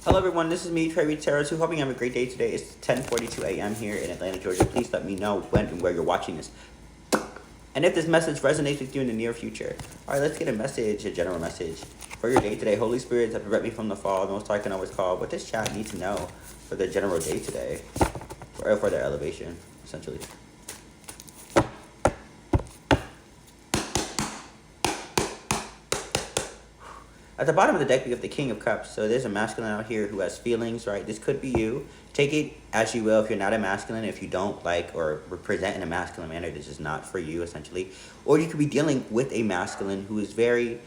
Hello everyone, this is me, Trey Reed Tarot 2. Hoping you have a great day today. It's 10:42 a.m. here in Atlanta, Georgia. Please let me know when and where you're watching this. And if this message resonates with you in the near future. Alright, let's get a message, a general message. For your day today, Holy Spirit have prevent me from the fall, the Most High can always call. What does chat need to know for their general day today? Or for their elevation, essentially. At the bottom of the deck, we have the King of Cups. So there's a masculine out here who has feelings, right? This could be you. Take it as you will if you're not a masculine. If you don't like or represent in a masculine manner, this is not for you, essentially. Or you could be dealing with a masculine who is very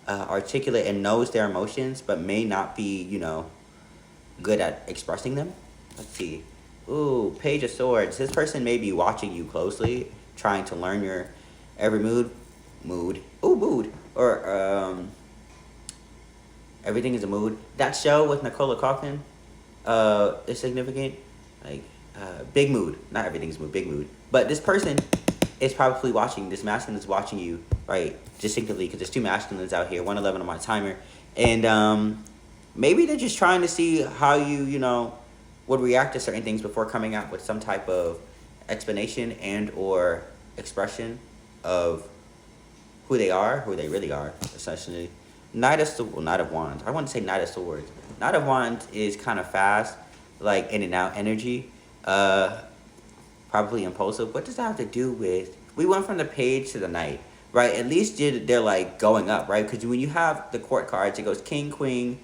articulate and knows their emotions, but may not be, good at expressing them. Let's see. Ooh, Page of Swords. This person may be watching you closely, trying to learn your every mood. Or, Everything is a Mood. That show with Nicola Coughlan is significant. Big Mood. Not Everything's a Mood, Big Mood. But this person is probably watching, this masculine is watching you, right, distinctively, because there's two masculines out here, 111 on my timer. And maybe they're just trying to see how you, would react to certain things before coming out with some type of explanation and or expression of who they are, who they really are, essentially. Knight of Wands. I want to say Knight of Swords. Knight of Wands is kind of fast, like in and out energy. Probably impulsive. What does that have to do with? We went from the Page to the Knight, right? At least they're like going up, right? Because when you have the court cards, it goes King, Queen,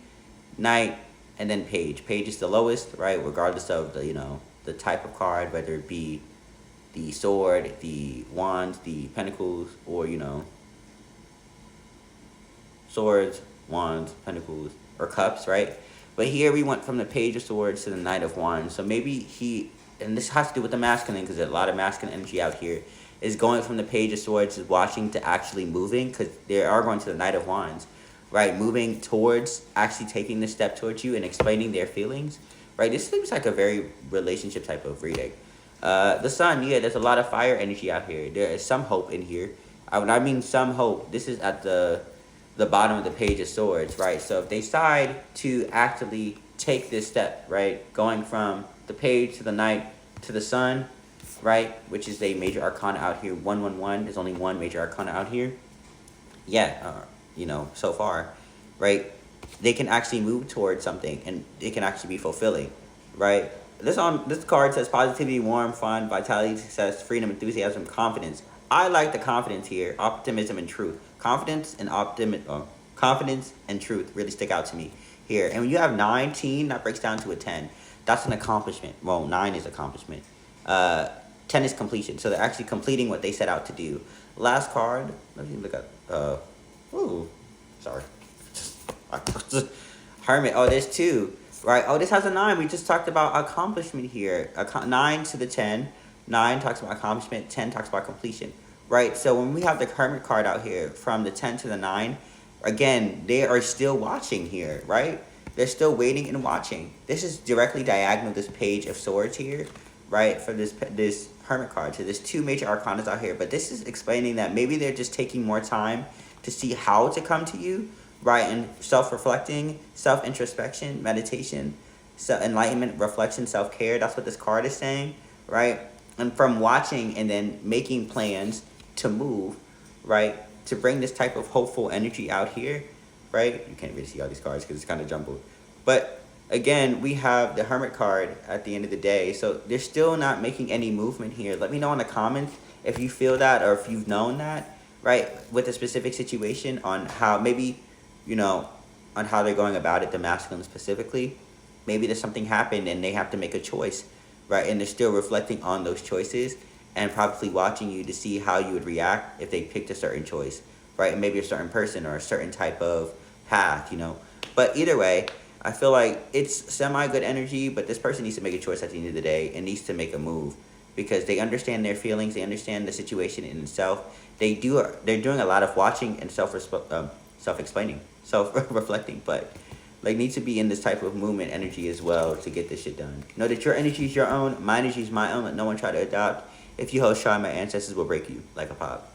Knight, and then Page. Page is the lowest, right? Regardless of the type of card, whether it be the sword, the wands, the pentacles, or swords, wands, pentacles, or cups, right? But here we went from the Page of Swords to the Knight of Wands. So maybe and this has to do with the masculine, because there's a lot of masculine energy out here, is going from the Page of Swords to watching to actually moving, because they are going to the Knight of Wands, right? Moving towards actually taking the step towards you and explaining their feelings, right? This seems like a very relationship type of reading. The Sun, yeah, there's a lot of fire energy out here. There is some hope in here. When I mean some hope, this is at the bottom of the Page of Swords, right? So if they decide to actively take this step, right, going from the Page to the Knight to the Sun, right, which is a major arcana out here, 111, there's only one major arcana out here. Yeah, so far, right, they can actually move towards something, and it can actually be fulfilling, right? This card says positivity, warmth, fun, vitality, success, freedom, enthusiasm, confidence. I like the confidence here, optimism, and truth. Confidence and truth really stick out to me here. And when you have 19, that breaks down to a 10. That's an accomplishment. Well, 9 is accomplishment. 10 is completion. So they're actually completing what they set out to do. Last card. Let me look at. Sorry. Hermit. Oh, there's 2. Right. Oh, this has a 9. We just talked about accomplishment here. 9 to the 10. 9 talks about accomplishment. 10 talks about completion. Right, so when we have the Hermit card out here, from the 10 to the 9, again, they are still watching here, right? They're still waiting and watching. This is directly diagonal this Page of Swords here, right, for this Hermit card. So there's 2 major arcanas out here, but this is explaining that maybe they're just taking more time to see how to come to you, right, and self-reflecting, self-introspection, meditation, enlightenment, reflection, self-care. That's what this card is saying, right? And from watching and then making plans to move, right, to bring this type of hopeful energy out here, right? You can't really see all these cards because it's kind of jumbled. But again, we have the Hermit card at the end of the day. So they're still not making any movement here. Let me know in the comments if you feel that, or if you've known that, right, with a specific situation, on how maybe, on how they're going about it, the masculine specifically. Maybe there's something happened and they have to make a choice, right? And they're still reflecting on those choices and probably watching you to see how you would react if they picked a certain choice, right? And maybe a certain person or a certain type of path, But either way, I feel like it's semi-good energy, but this person needs to make a choice at the end of the day and needs to make a move, because they understand their feelings, they understand the situation in itself. They're doing a lot of watching and self-explaining, self-reflecting, but needs to be in this type of movement energy as well to get this shit done. Know that your energy is your own, my energy is my own. Let no one try to adopt. If you hold shy, my ancestors will break you like a pop.